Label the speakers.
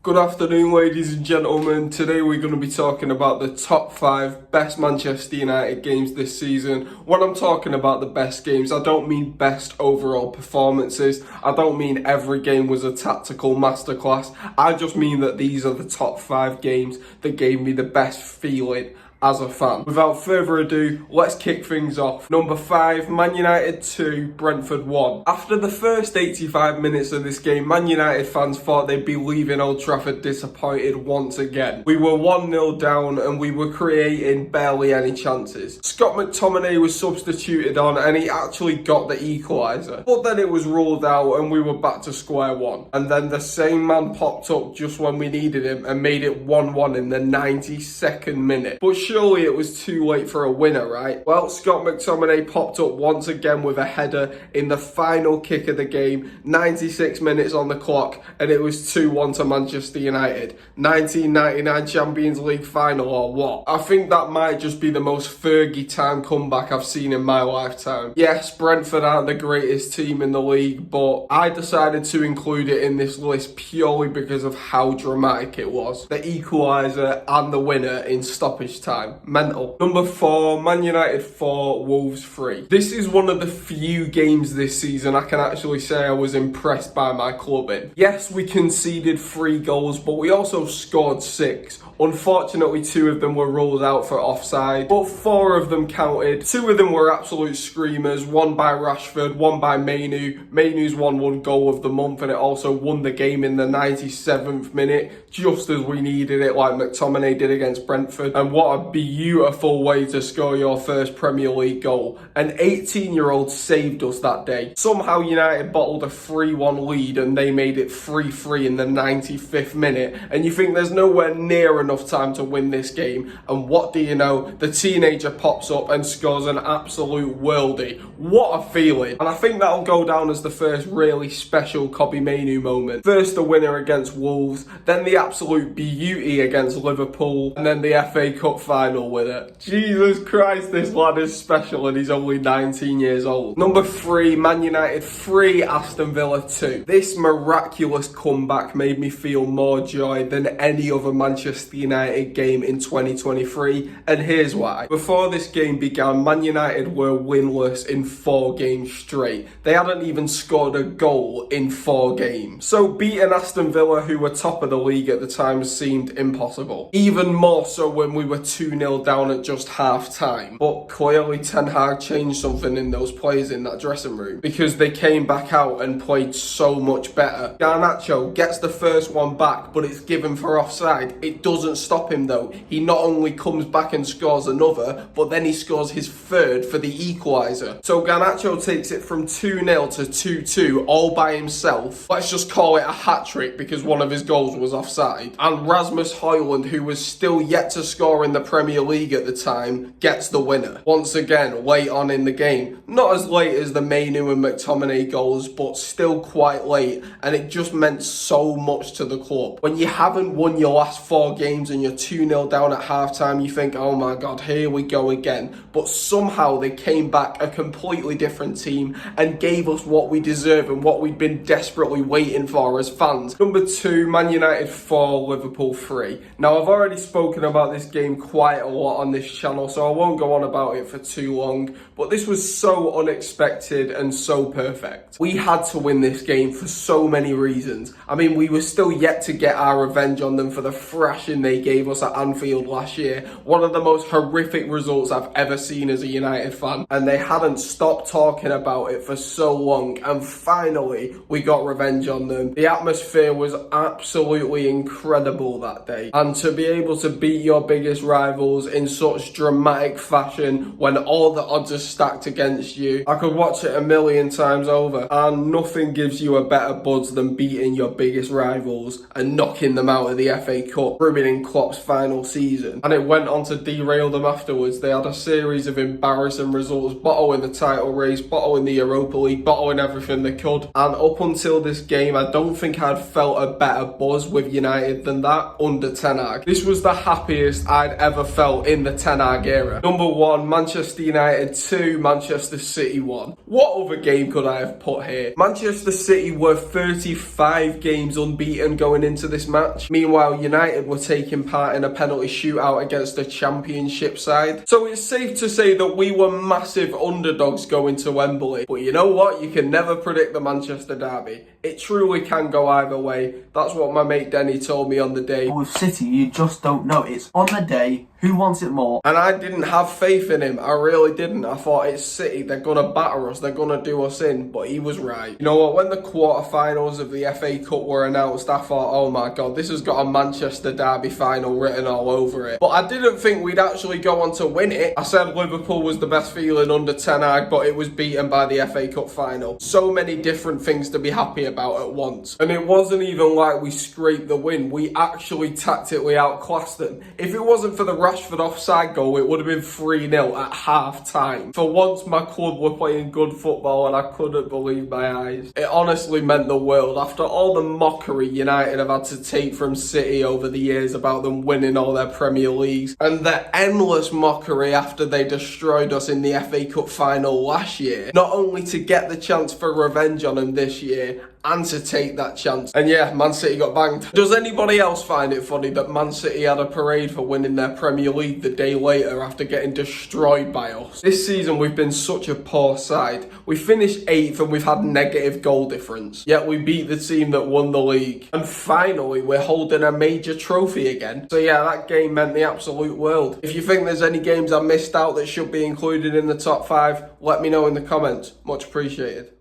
Speaker 1: Good afternoon, ladies and gentlemen. Today we're going to be talking about the top 5 best Manchester United games this season. When I'm talking about the best games, I don't mean best overall performances. I don't mean every game was a tactical masterclass. I just mean that these are the top 5 games that gave me the best feeling as a fan. Without further ado, let's kick things off. Number 5, Man United 2, Brentford 1. After the first 85 minutes of this game, Man United fans thought they'd be leaving Old Trafford disappointed once again. We were 1-0 down and we were creating barely any chances. Scott McTominay was substituted on and he actually got the equaliser. But then it was ruled out and we were back to square one. And then the same man popped up just when we needed him and made it 1-1 in the 92nd minute. But surely it was too late for a winner, right? Well, Scott McTominay popped up once again with a header in the final kick of the game, 96 minutes on the clock, and it was 2-1 to Manchester United. 1999 Champions League final or what? I think that might just be the most Fergie time comeback I've seen in my lifetime. Yes, Brentford aren't the greatest team in the league, but I decided to include it in this list purely because of how dramatic it was. The equaliser and the winner in stoppage time. Mental. Number 4, Man United 4, Wolves 3. This is one of the few games this season I can actually say I was impressed by my club in. Yes, we conceded 3 goals, but we also scored 6. Unfortunately, 2 of them were ruled out for offside, but 4 of them counted. 2 of them were absolute screamers, one by Rashford, one by Mainoo. Mainoo's 1-1 goal of the month, and it also won the game in the 97th minute, just as we needed it, like McTominay did against Brentford. And what a beautiful way to score your first Premier League goal. An 18-year-old saved us that day. Somehow United bottled a 3-1 lead and they made it 3-3 in the 95th minute, and you think there's nowhere near enough time to win this game, and what do you know, the teenager pops up and scores an absolute worldie. What a feeling. And I think that'll go down as the first really special Kobbie Mainoo moment. First the winner against Wolves, then the absolute beauty against Liverpool, and then the FA Cup final winner. Jesus Christ, this lad is special and he's only 19 years old. Number 3, Man United 3, Aston Villa 2. This miraculous comeback made me feel more joy than any other Manchester United game in 2023, and here's why. Before this game began, Man United were winless in 4 games straight. They hadn't even scored a goal in 4 games. So beating Aston Villa, who were top of the league at the time, seemed impossible. Even more so when we were 2-0 down at just half time. But clearly Ten Hag changed something in those players in that dressing room, because they came back out and played so much better. Garnacho gets the first one back, but it's given for offside. It doesn't stop him though. He not only comes back and scores another, but then he scores his third for the equaliser. So Garnacho takes it from 2-0 to 2-2 all by himself. Let's just call it a hat-trick because one of his goals was offside. And Rasmus Højlund, who was still yet to score in the Premier League at the time, gets the winner. Once again, late on in the game. Not as late as the Mainoo and McTominay goals, but still quite late, and it just meant so much to the club. When you haven't won your last 4 games and you're 2-0 down at half-time, you think, oh my god, here we go again. But somehow they came back a completely different team and gave us what we deserve and what we'd been desperately waiting for as fans. Number 2, Man United 4, Liverpool 3. Now, I've already spoken about this game quite a lot on this channel, so I won't go on about it for too long, but this was so unexpected and so perfect. We had to win this game for so many reasons. I mean, we were still yet to get our revenge on them for the thrashing they gave us at Anfield last year. One of the most horrific results I've ever seen as a United fan, and they hadn't stopped talking about it for so long, and finally we got revenge on them. The atmosphere was absolutely incredible that day, and to be able to beat your biggest rivals in such dramatic fashion when all the odds are stacked against you, I could watch it a million times over, and nothing gives you a better buzz than beating your biggest rivals and knocking them out of the FA Cup, ruining in Klopp's final season, and it went on to derail them afterwards. They had a series of embarrassing results, bottling the title race, bottling the Europa League, bottling everything they could, and up until this game, I don't think I'd felt a better buzz with United than that under Ten Hag. This was the happiest I'd ever felt in the Ten Hag era. Number 1, Manchester United 2, Manchester City 1. What other game could I have put here? Manchester City were 35 games unbeaten going into this match. Meanwhile, United were taking part in a penalty shootout against a championship side. So it's safe to say that we were massive underdogs going to Wembley. But you know what? You can never predict the Manchester derby. It truly can go either way. That's what my mate Denny told me on the day.
Speaker 2: With City, you just don't know. It's on the day. Who wants it more?
Speaker 1: And I didn't have faith in him. I really didn't. I thought it's City. They're going to batter us. They're going to do us in. But he was right. You know what? When the quarterfinals of the FA Cup were announced, I thought, oh my God, this has got a Manchester derby final written all over it. But I didn't think we'd actually go on to win it. I said Liverpool was the best feeling under Ten Hag, but it was beaten by the FA Cup final. So many different things to be happy about at once. And it wasn't even like we scraped the win. We actually tactically outclassed them. If it wasn't for the Rashford offside goal, it would have been 3-0 at half time. For once, my club were playing good football and I couldn't believe my eyes. It honestly meant the world. After all the mockery United have had to take from City over the years about them winning all their Premier Leagues, and the endless mockery after they destroyed us in the FA Cup final last year, not only to get the chance for revenge on them this year, and to take that chance. And yeah, Man City got banged. Does anybody else find it funny that Man City had a parade for winning their Premier League the day later after getting destroyed by us? This season we've been such a poor side. We finished 8th and we've had negative goal difference. Yet we beat the team that won the league. And finally we're holding a major trophy again. So yeah, that game meant the absolute world. If you think there's any games I missed out that should be included in the top 5, let me know in the comments. Much appreciated.